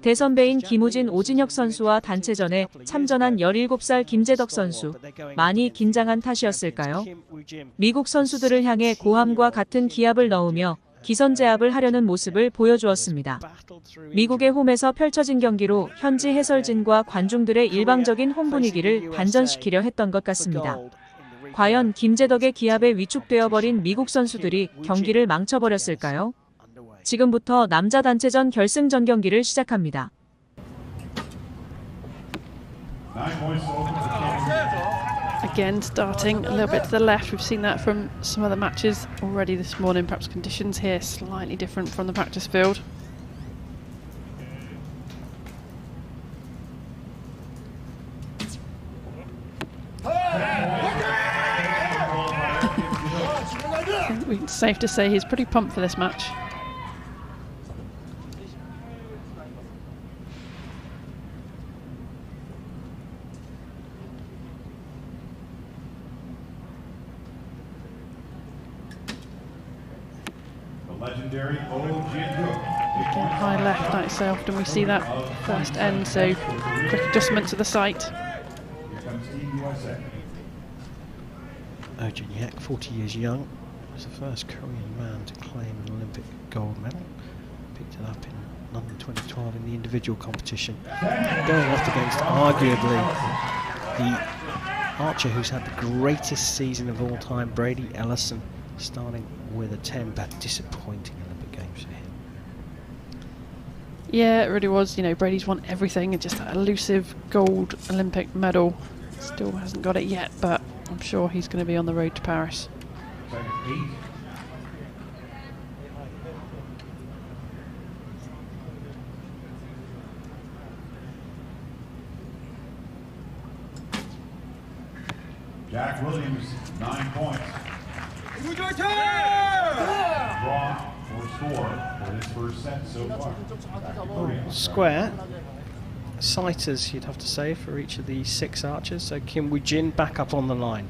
대선배인 김우진, 오진혁 선수와 단체전에 참전한 17살 김재덕 선수. 많이 긴장한 탓이었을까요? 미국 선수들을 향해 고함과 같은 기합을 넣으며 기선제압을 하려는 모습을 보여주었습니다. 미국의 홈에서 펼쳐진 경기로 현지 해설진과 관중들의 일방적인 홈 분위기를 반전시키려 했던 것 같습니다. 과연 김재덕의 기합에 위축되어 버린 미국 선수들이 경기를 망쳐버렸을까요? 지금부터 남자 단체전 결승전경기를 시작합니다. Again, starting a little bit to the left. We've seen that from some other matches already this morning. Perhaps conditions here slightly different from the practice field. I think it's safe to say he's pretty pumped for this match. Again, high left, like so often we see that first end, so quick adjustment to the sight. Oh Jin-hyuk, 40 years young, was the first Korean man to claim an Olympic gold medal. Picked it up in London 2012 in the individual competition. Going up against arguably the archer who's had the greatest season of all time, Brady Ellison, starting with a 10, but disappointing Olympic Games for him. Yeah, it really was. You know, Brady's won everything, and just that elusive gold Olympic medal. Still hasn't got it yet, but I'm sure he's going to be on the road to Paris. Jack Williams, 9 points. Draw or score for this first set so far. Square. Sighters, you'd have to say, for each of the 6 archers. So Kim Woo-jin back up on the line.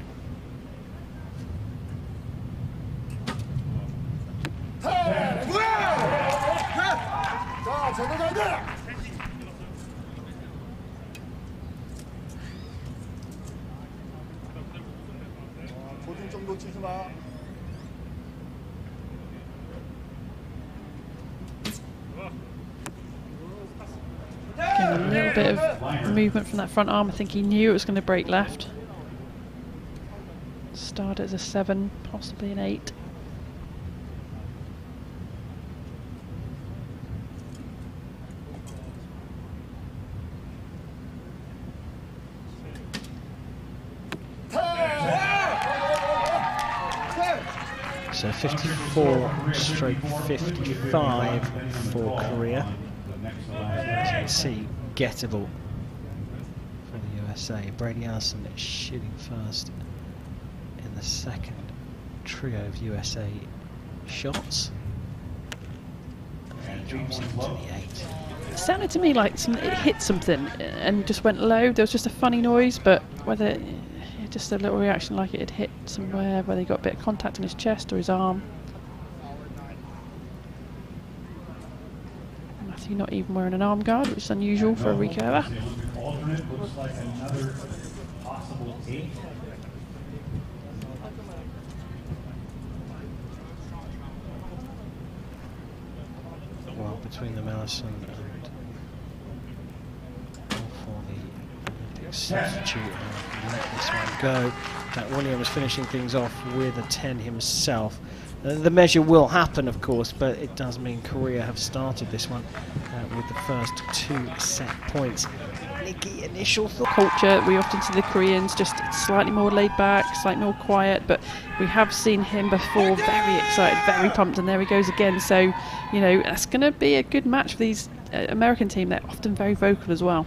Again, a little bit of movement from that front arm. I think he knew it was going to break left. Started as a 7, possibly an 8. So 54 stroke 55 for Korea. As you can see, gettable for the USA. Brady Ellison is shooting first in the second trio of USA shots. And he drops into the 8. It sounded to me like it hit something and just went low. There was just a funny noise, but whether just a little reaction like it had hit somewhere, whether he got a bit of contact in his chest or his arm. Matthew not even wearing an arm guard, which is unusual for a recurver. Looks like another possible 8. Well, between them, Ellison and for the Olympic substitute, let this one go. Jack Williams finishing things off with a 10 himself. The measure will happen, of course, but it does mean Korea have started this one with the first 2 set points. Nikki, initial thought? Culture, we often see the Koreans just slightly more laid back, slightly more quiet, but we have seen him before very excited, very pumped, and there he goes again. So, you know, that's going to be a good match for these American team. They're often very vocal as well.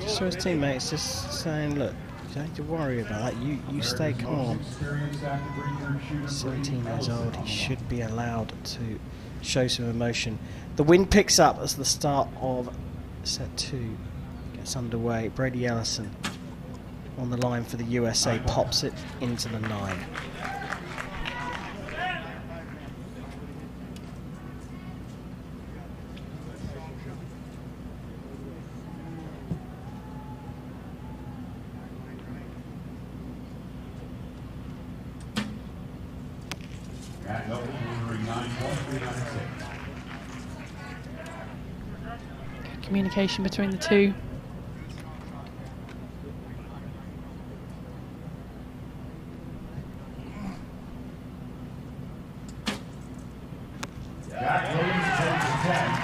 So his teammates just saying, look, you don't have to worry about that, you stay calm. 17 years old, he should be allowed to show some emotion. The wind picks up as the start of set 2 gets underway. Brady Ellison on the line for the USA, pops it into the 9. communication between the two. Jack Williams takes the 10.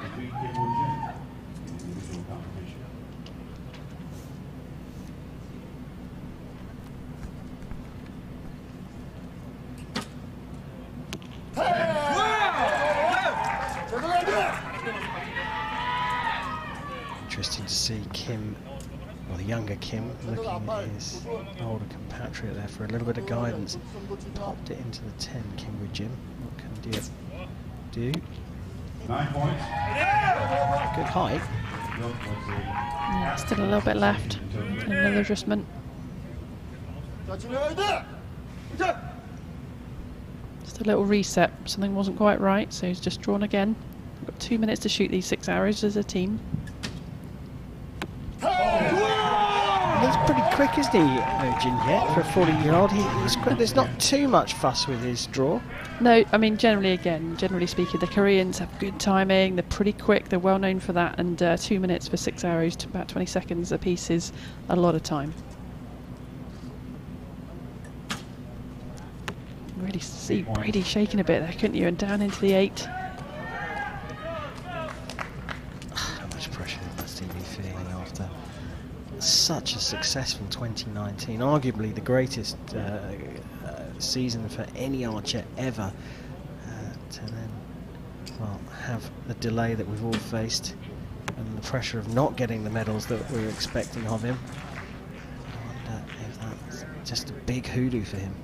Defeat Kim Woo-jin in the individual competition. Interesting to see Kim, or the younger Kim, looking at his older compatriot there for a little bit of guidance. Popped it into the 10, Kim Woo-jin. What can Diop do? 9 points. Good height. Yeah, still a little bit left. Another adjustment. Just a little reset. Something wasn't quite right, so he's just drawn again. We've got 2 minutes to shoot these 6 arrows as a team. He's pretty quick, isn't he, Oh-jin Hyek, for a 40-year-old? He's quick. There's not too much fuss with his draw. No, I mean, generally speaking, the Koreans have good timing. They're pretty quick. They're well known for that. And 2 minutes for 6 arrows to about 20 seconds a piece is a lot of time. Really see Brady shaking a bit there, couldn't you? And down into the 8. How much pressure must he be feeling after such a successful 2019, arguably the greatest season for any archer ever, to then, well, have the delay that we've all faced and the pressure of not getting the medals that we were expecting of him. I wonder if that's just a big hoodoo for him.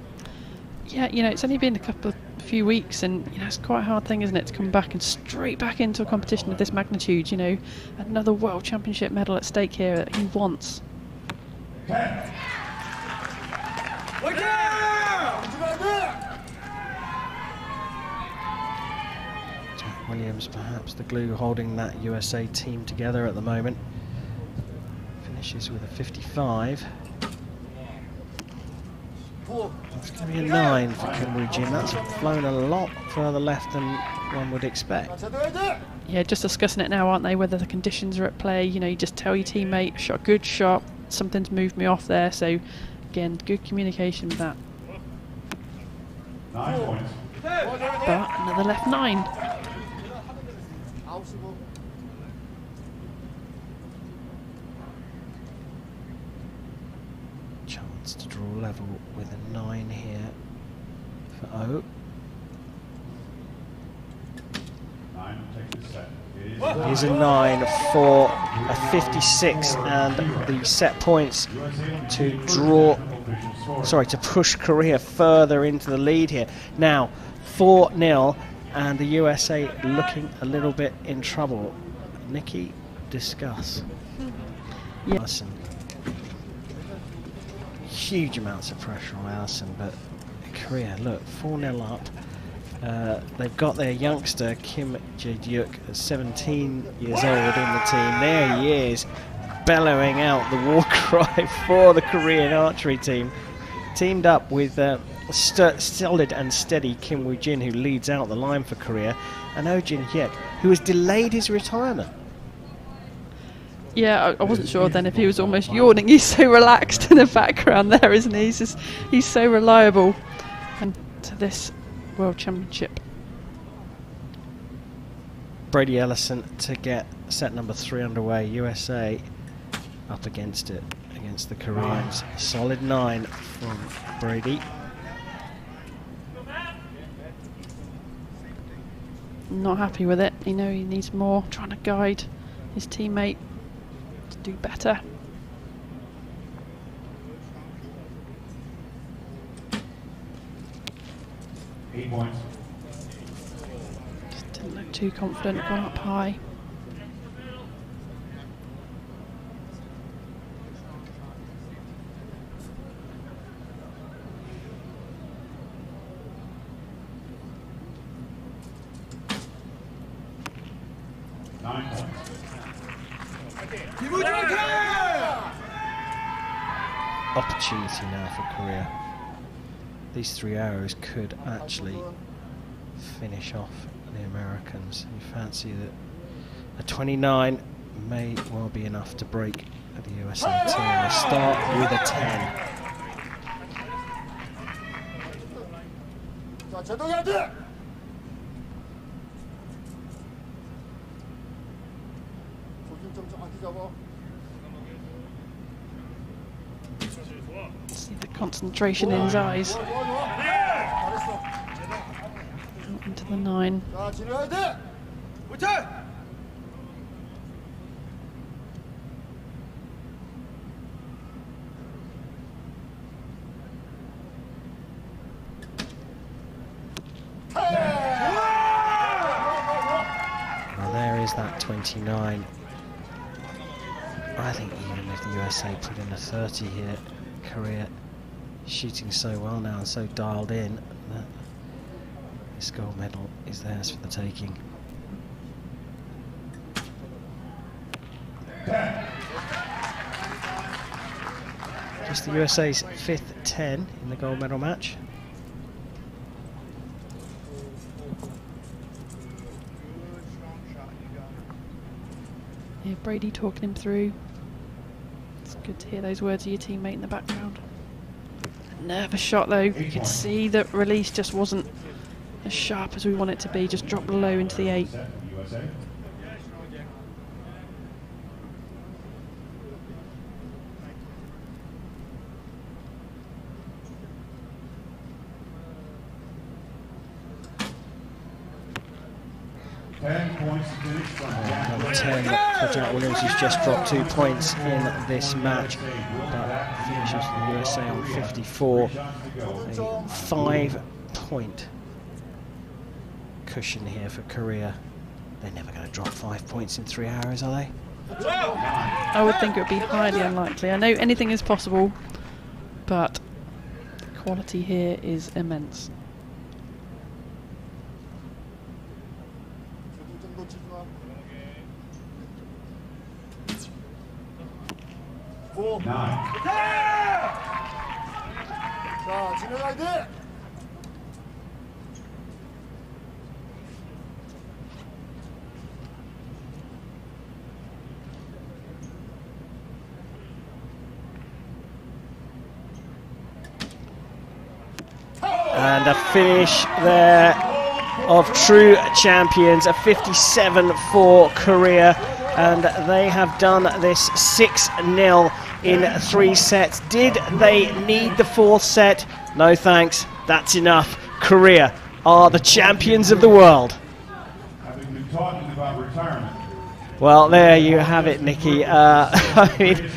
Yeah, you know, it's only been a few weeks, and you know, it's quite a hard thing, isn't it, to come back and straight back into a competition of this magnitude. You know, another World Championship medal at stake here that he wants. Jack Williams, perhaps the glue holding that USA team together at the moment. Finishes with a 55. That's going to be a 9 for Kim Woo-jin. That's flown a lot further left than one would expect. Yeah, just discussing it now, aren't they? Whether the conditions are at play. You know, you just tell your teammate, shot a good shot, something's moved me off there. So, again, good communication with that. 9 points. But another left 9. Chance to draw level with a 9 here for O. 9 takes the set. Here's a 9 for a 56, and the set points to draw, sorry, to push Korea further into the lead here. Now 4-0, and the USA looking a little bit in trouble. Nikki, discuss. Yeah. Allison. Huge amounts of pressure on Allison, but Korea, look, 4-0 up. They've got their youngster Kim Jae-dyuk, 17 years old, in the team. There he is, bellowing out the war cry for the Korean archery team. Teamed up with solid and steady Kim Woo-jin, who leads out the line for Korea, and Oh-jin Hyek, who has delayed his retirement. Yeah, I wasn't sure then if he was almost yawning. He's so relaxed in the background there, isn't he? He's so reliable. And to this World Championship. Brady Ellison to get set number 3 underway. USA up against it, against the Koreans. Solid 9 from Brady. Not happy with it. You know, he needs more. Trying to guide his teammate to do better. Eight points. Just didn't look too confident, gone up high. Opportunity now for Korea. these 3 arrows could actually finish off the Americans. You fancy that a 29 may well be enough to break the USA team. They start with a 10. See the concentration in his eyes. Into the 9. Well, there is that 29. I think even if the USA put in a 30 here, Korea shooting so well now and so dialed in that this gold medal is theirs for the taking. Just the USA's 5th 10 in the gold medal match. Yeah, Brady talking him through. It's good to hear those words of your teammate in the background. A nervous shot though. You could see that release just wasn't as sharp as we want it to be. Just dropped low into the 8. USA. Number 10 for Jack Williams, who's just dropped 2 points in this match, but finishes the USA on 54. A 5-point cushion here for Korea. They're never going to drop 5 points in 3 hours, are they? I would think it would be highly unlikely. I know anything is possible, but the quality here is immense. And a finish there of true champions, a 57 for Korea, and they have done this 6-0 in 3 sets. Did they need the 4th set? No thanks, that's enough. Korea are the champions of the world. Having been talking about retirement. Well, there you have it, Nikki. I mean,